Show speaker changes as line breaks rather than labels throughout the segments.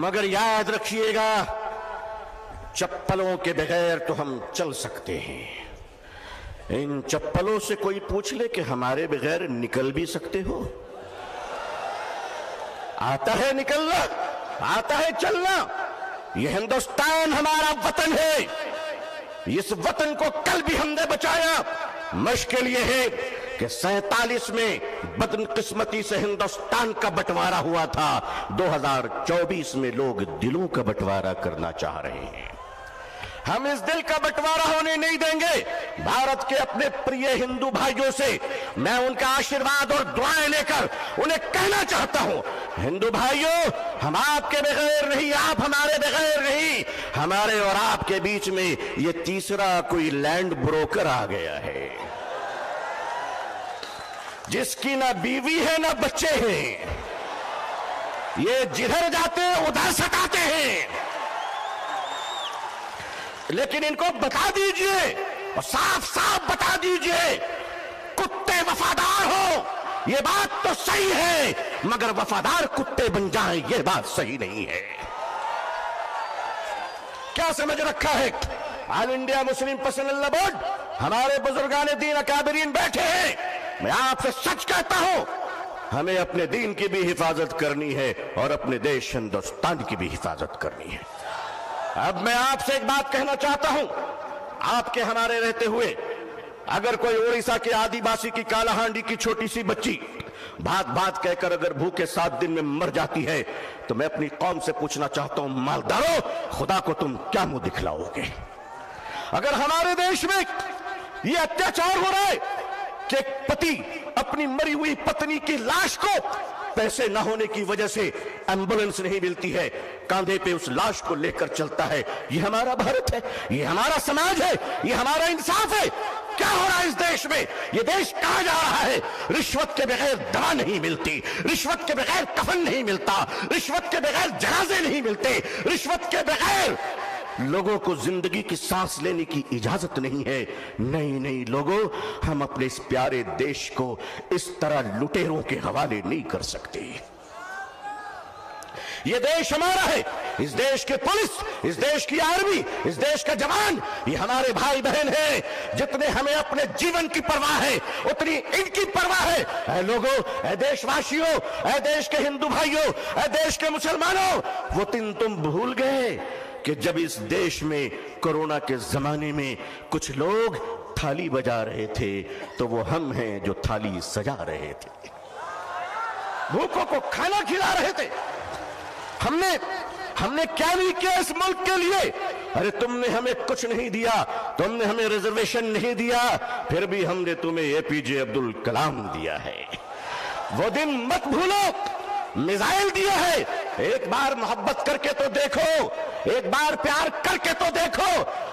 मगर याद रखिएगा, चप्पलों के बगैर तो हम चल सकते हैं। इन चप्पलों से कोई पूछ ले कि हमारे बगैर निकल भी सकते हो? आता है निकलना, आता है चलना। ये हिंदुस्तान हमारा वतन है। इस वतन को कल भी हमने बचाया। मुश्किल ये है कि 47 में बदकिस्मती से हिंदुस्तान का बंटवारा हुआ था। 2024 में लोग दिलों का बंटवारा करना चाह रहे हैं। हम इस दिल का बंटवारा होने नहीं देंगे। भारत के अपने प्रिय हिंदू भाइयों से मैं उनका आशीर्वाद और दुआएं लेकर उन्हें कहना चाहता हूं, हिंदू भाइयों, हम आपके बगैर नहीं, आप हमारे बगैर नहीं। हमारे और आपके बीच में ये तीसरा कोई लैंड ब्रोकर आ गया है, जिसकी ना बीवी है ना बच्चे हैं। ये जिधर जाते हैं उधर सटाते हैं। लेकिन इनको बता दीजिए और साफ साफ बता दीजिए, कुत्ते वफादार हो ये बात तो सही है, मगर वफादार कुत्ते बन जाएं ये बात सही नहीं है। क्या समझ रखा है? All India Muslim personal law board, हमारे बुजुर्गान दीन अकाबरीन बैठे हैं। मैं आपसे सच कहता हूं, हमें अपने दीन की भी हिफाजत करनी है और अपने देश हिंदुस्तान की भी हिफाजत करनी है। अब मैं आपसे एक बात कहना चाहता हूं, आपके हमारे रहते हुए अगर कोई उड़ीसा के आदिवासी की कालाहांडी की छोटी सी बच्ची बात बात कहकर अगर भूखे 7 दिन में मर जाती है, तो मैं अपनी कौम से पूछना चाहता हूं, मालदारों, खुदा को तुम क्या मुंह दिखलाओगे? अगर हमारे देश में यह अत्याचार हो रहा है कि एक पति अपनी मरी हुई पत्नी की लाश को पैसे न होने की वजह से एम्बुलेंस नहीं मिलती है, कांधे पे उस लाश को लेकर चलता है, ये हमारा भारत है, ये हमारा समाज है, ये हमारा इंसाफ है। क्या हो रहा है इस देश में? ये देश कहां जा रहा है? रिश्वत के बगैर दवा नहीं मिलती, रिश्वत के बगैर कफन नहीं मिलता, रिश्वत के बगैर जनाजे नहीं मिलते, रिश्वत के बगैर लोगों को जिंदगी की सांस लेने की इजाजत नहीं है। नहीं नहीं लोगों, हम अपने इस प्यारे देश को इस तरह लुटेरों के हवाले नहीं कर सकते। ये देश हमारा है। इस देश के पुलिस, इस देश की आर्मी, इस देश का जवान, ये हमारे भाई बहन हैं। जितने हमें अपने जीवन की परवाह है, उतनी इनकी परवाह है। ऐ लोगों, ऐ देशवासियों, ऐ देश के हिंदू भाइयों, ऐ देश के मुसलमानों, वो दिन तुम भूल गए कि जब इस देश में कोरोना के जमाने में कुछ लोग थाली बजा रहे थे, तो वो हम हैं जो थाली सजा रहे थे, भूखों को खाना खिला रहे थे। हमने क्या नहीं किया इस मुल्क के लिए? अरे तुमने हमें कुछ नहीं दिया, तुमने हमें रिजर्वेशन नहीं दिया, फिर भी हमने तुम्हें एपीजे अब्दुल कलाम दिया है। वो दिन मत भूलो। मिसाइल दिया है, एक बार मोहब्बत करके तो देखो, एक बार प्यार करके तो देखो।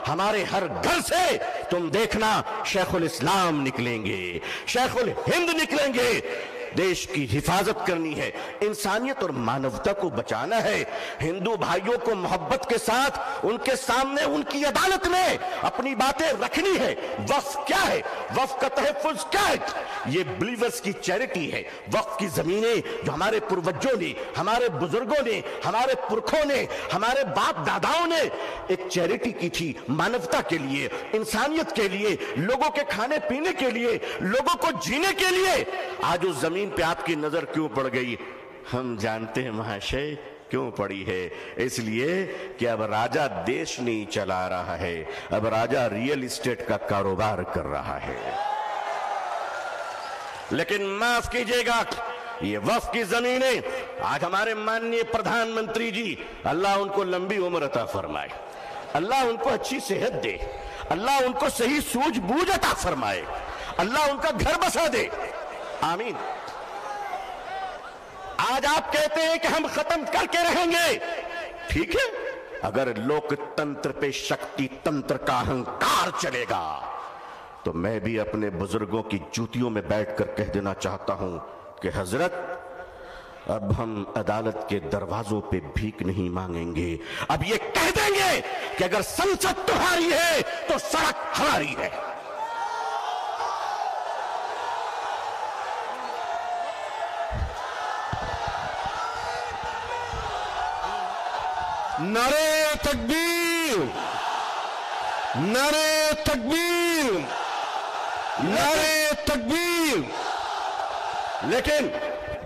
हमारे हर घर से तुम देखना शेखुल इस्लाम निकलेंगे, शेखुल हिंद निकलेंगे। देश की हिफाजत करनी है, इंसानियत और मानवता को बचाना है। हिंदू भाइयों को मोहब्बत के साथ उनके सामने उनकी अदालत में अपनी बातें रखनी है। वक्फ क्या है? वक्फ का तहफ़्फ़ुज़ क्या है? ये बिलीवर्स की चैरिटी है। वक्फ की जमीनें जो हमारे पूर्वजों ने, हमारे बुजुर्गों ने, हमारे पुरखों ने, हमारे बाप दादाओं ने एक चैरिटी की थी, मानवता के लिए, इंसानियत के लिए, लोगों के खाने पीने के लिए, लोगों को जीने के लिए। आज उस जमीन पे आपकी नजर क्यों पड़ गई? हम जानते हैं महाशय क्यों पड़ी है। इसलिए कि अब राजा देश नहीं चला रहा है, अब राजा रियल एस्टेट का कारोबार कर रहा है। लेकिन माफ कीजिएगा, ये वक्फ की जमीनें आज हमारे माननीय प्रधानमंत्री जी, अल्लाह उनको लंबी उम्र अता फरमाए, अल्लाह उनको अच्छी सेहत दे, अल्लाह उनको सही सूझबूझ अता फरमाए, अल्लाह उनका घर बसा दे, आमीन। आज आप कहते हैं कि हम खत्म करके रहेंगे, ठीक है। अगर लोकतंत्र पे शक्ति तंत्र का अहंकार चलेगा, तो मैं भी अपने बुजुर्गों की जूतियों में बैठकर कह देना चाहता हूं कि हजरत, अब हम अदालत के दरवाजों पे भीख नहीं मांगेंगे। अब ये कह देंगे कि अगर संसद तुम्हारी है तो सड़क हमारी है।
نعرے تکبیر، نعرے تکبیر، نعرے تکبیر۔
لیکن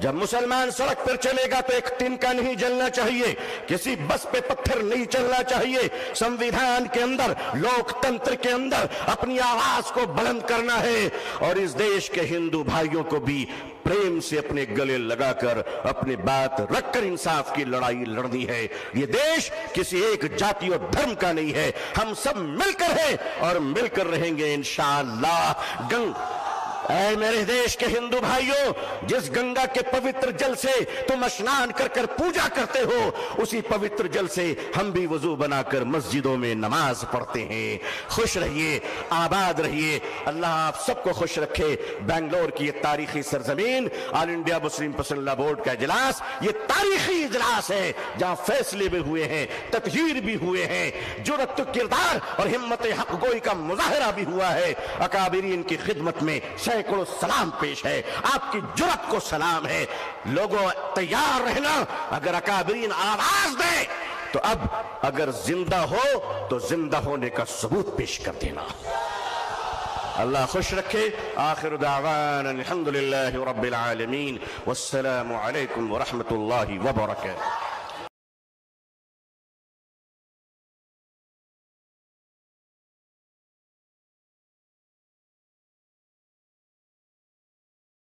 جب مسلمان سڑک پر چلے گا تو ایک تنکا نہیں جلنا چاہیے، کسی بس پہ پتھر نہیں چلنا چاہیے، سمویدھان کے اندر، لوک تنتر کے اندر اپنی آواز کو بلند کرنا ہے، اور اس دیش کے ہندو بھائیوں کو بھی پریم سے اپنے گلے لگا کر اپنی بات رکھ کر انصاف کی لڑائی لڑنی ہے۔ یہ دیش کسی ایک جاتی اور دھرم کا نہیں ہے، ہم سب مل کر ہیں اور مل کر رہیں گے انشاءاللہ۔ اے میرے دیش کے ہندو بھائیوں، جس گنگا کے پوتر جل سے تم اسنان کر کر پوجا کرتے ہو، اسی پوتر جل سے ہم بھی وضو بنا کر مسجدوں میں نماز پڑھتے ہیں۔ خوش رہیے، آباد رہیے، اللہ آپ سب کو خوش رکھے۔ بنگلور کی یہ تاریخی سرزمین، آل انڈیا مسلم پرسنل لا بورڈ کا اجلاس، یہ تاریخی اجلاس ہے جہاں فیصلے بھی ہوئے ہیں، تطہیر بھی ہوئے ہیں، جرأت و کردار اور ہمت حق گوئی کا مظاہرہ بھی ہوا ہے۔ اکابرین کی خدمت میں سینکڑوں سلام پیش ہے، آپ کی جرأت کو سلام ہے۔ لوگوں تیار رہنا، اگر اکابرین آواز دے تو اب اگر زندہ ہو تو زندہ ہونے کا ثبوت پیش کر دینا۔ اللہ خوش رکھے۔ آخر دعوانا الحمدللہ رب العالمین، والسلام علیکم ورحمۃ اللہ وبرکاتہ۔